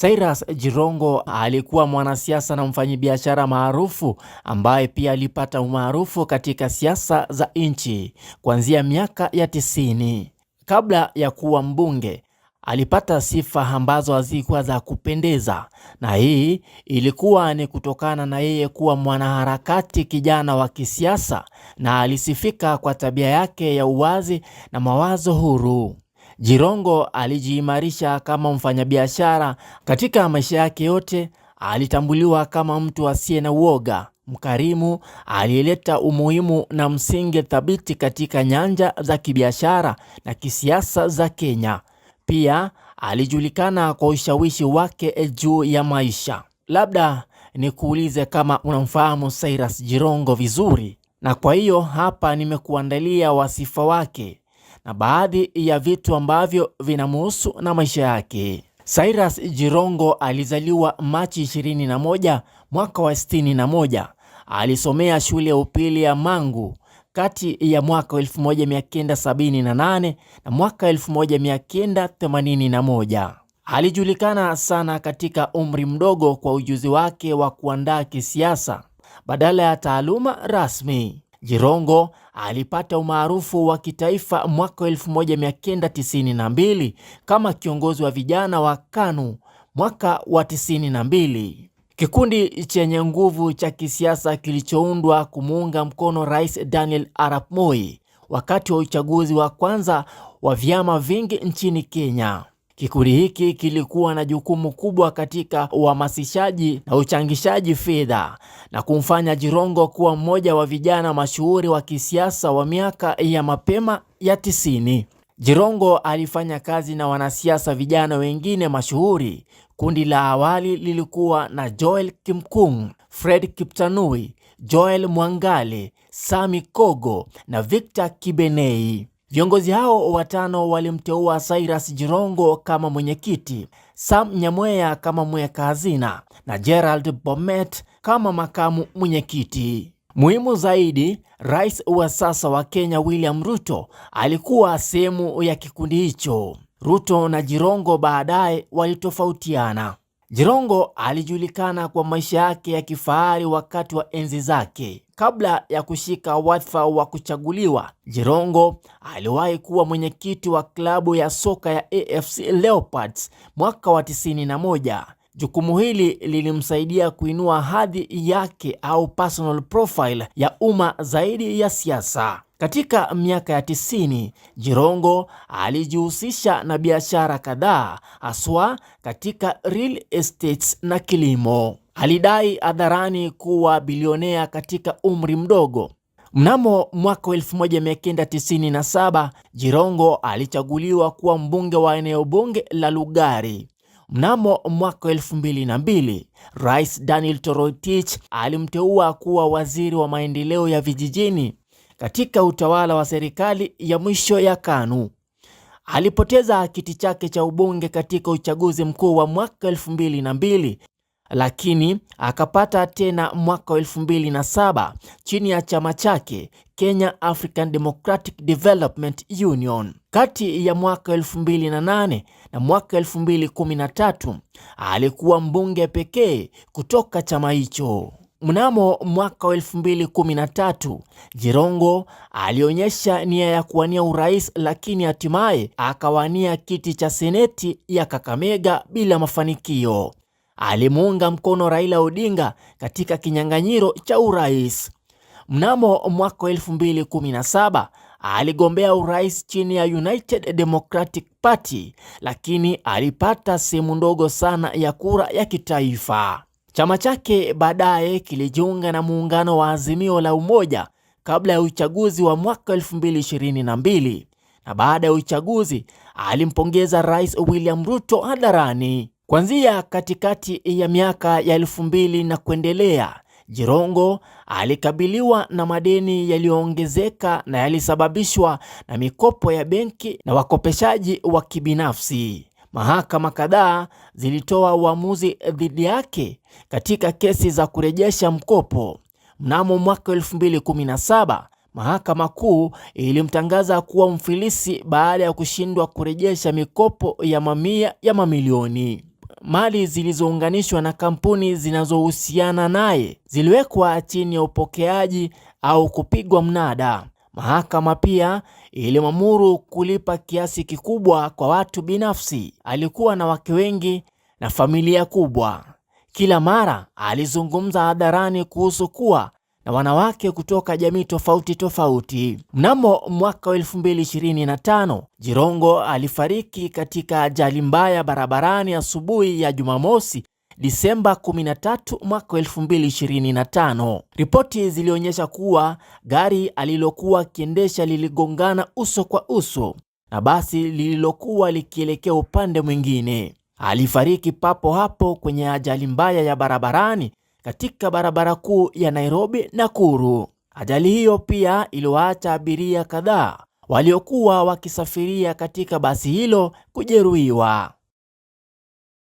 Cyrus Jirongo alikuwa mwanasiasa na mfanyabiashara maarufu ambaye pia alipata umaarufu katika siasa za nchi kuanzia miaka ya 90. Kabla ya kuwa mbunge, alipata sifa ambazo hazikuwa za kupendeza, na hii ilikuwa ni kutokana na yeye kuwa mwanaharakati kijana wa kisiasa, na alisifika kwa tabia yake ya uwazi na mawazo huru. Jirongo alijiimarisha kama mfanyabiashara. Katika maisha yake yote alitambuliwa kama mtu asiye na uoga, mkarimu, aliyeleta umuhimu na msingi thabiti katika nyanja za kibiashara na kisiasa za Kenya. Pia alijulikana kwa ushawishi wake juu ya maisha. Labda nikuulize kama unamfahamu Cyrus Jirongo vizuri, na kwa hiyo hapa nimekuandalia wasifa wake na baadhi ya vitu ambavyo vinamhusu na maisha yake. Cyrus Jirongo alizaliwa Machi 21 mwaka wa 61. Alisomea shule ya upili ya Mangu kati ya mwaka 1978 na mwaka 1981. Alijulikana sana katika umri mdogo kwa ujuzi wake wa kuandaa kisiasa badala ya taaluma rasmi. Jirongo alipata umaarufu wa kitaifa mwaka 1992 kama kiongozi wa vijana wa KANU mwaka wa 92. Kikundi chenye nguvu cha kisiasa kilichoundwa kumuunga mkono Rais Daniel Arap Moi wakati wa uchaguzi wa kwanza wa vyama vingi nchini Kenya. Kikundi hiki kilikuwa na jukumu kubwa katika uhamasishaji na uchangishaji fedha na kumfanya Jirongo kuwa mmoja wa vijana mashuhuri wa kisiasa wa miaka ya mapema ya 90. Jirongo alifanya kazi na wanasiasa vijana wengine mashuhuri. Kundi la awali lilikuwa na Joel Kimkung, Fred Kiptanui, Joel Mwangale, Sami Kogo na Victor Kibenei. Viongozi hao watano walimteua Cyrus Jirongo kama mwenyekiti, Sam Nyamweya kama mweka hazina na Gerald Bomet kama makamu mwenyekiti. Muhimu zaidi, rais wa sasa wa Kenya William Ruto alikuwa sehemu ya kikundi hicho. Ruto na Jirongo baadaye walitofautiana. Jirongo alijulikana kwa maisha yake ya kifahari wakati wa enzi zake. Kabla ya kushika wadhifa wa kuchaguliwa, Jirongo aliwahi kuwa mwenyekiti wa klabu ya soka ya AFC Leopards mwaka wa 91. Jukumu hili lilimsaidia kuinua hadhi yake au personal profile ya umma zaidi ya siasa. Katika miaka ya 90, Jirongo alijihusisha na biashara kadhaa, haswa katika real estate na kilimo. Alidai hadharani kuwa bilionea katika umri mdogo. Mnamo mwaka 1997, Jirongo alichaguliwa kuwa mbunge wa eneo bunge la Lugari. Mnamo mwaka 2002, Rais Daniel Toroitich alimteua kuwa waziri wa maendeleo ya vijijini katika utawala wa serikali ya mwisho ya KANU. Alipoteza kiti chake cha ubunge katika uchaguzi mkuu wa mwaka 2002, lakini akapata tena mwaka 2007 chini ya chama chake Kenya African Democratic Development Union. Kati ya mwaka 2008 na mwaka 2013 alikuwa mbunge pekee kutoka chama hicho. Mnamo mwaka 2013, Jirongo alionyesha nia ya kuwania urais, lakini hatimaye akawania kiti cha seneti ya Kakamega bila mafanikio. Alimuunga mkono Raila Odinga katika kinyang'anyiro cha urais. Mnamo mwaka 2017 aligombea urais chini ya United Democratic Party, lakini alipata sehemu ndogo sana ya kura ya kitaifa. Chama chake baadaye kilijiunga na muungano wa Azimio la Umoja kabla ya uchaguzi wa mwaka 2022, na baada ya uchaguzi alimpongeza Rais William Ruto hadharani. Kuanzia katikati ya miaka ya 2000 na kuendelea, Jirongo alikabiliwa na madeni yaliyoongezeka na yalisababishwa na mikopo ya benki na wakopeshaji wa kibinafsi. Mahakama kadhaa zilitoa uamuzi dhidi yake katika kesi za kurejesha mkopo. Mnamo mwaka 2017, Mahakama Kuu ilimtangaza kuwa mfilisi baada ya kushindwa kurejesha mikopo ya mamia ya mamilioni. mali zilizounganishwa na kampuni zinazohusiana naye ziliwekwa chini ya upokeaji au kupigwa mnada. Mahakama pia ilimwamuru kulipa kiasi kikubwa kwa watu binafsi. Alikuwa na wake wengi na familia kubwa. Kila mara alizungumza hadharani kuhusu kuwa na wanawake kutoka jamii tofauti tofauti. Mnamo mwaka 2025, Jirongo alifariki katika ajali mbaya barabarani asubuhi ya Jumamosi, Disemba 13 mwaka 2025. Ripoti zilionyesha kuwa gari alilokuwa akiendesha liligongana uso kwa uso na basi lililokuwa likielekea upande mwingine. Alifariki papo hapo kwenye ajali mbaya ya barabarani katika barabara kuu ya Nairobi Nakuru. Ajali hiyo pia iliwaacha abiria kadhaa waliokuwa wakisafiria katika basi hilo kujeruhiwa.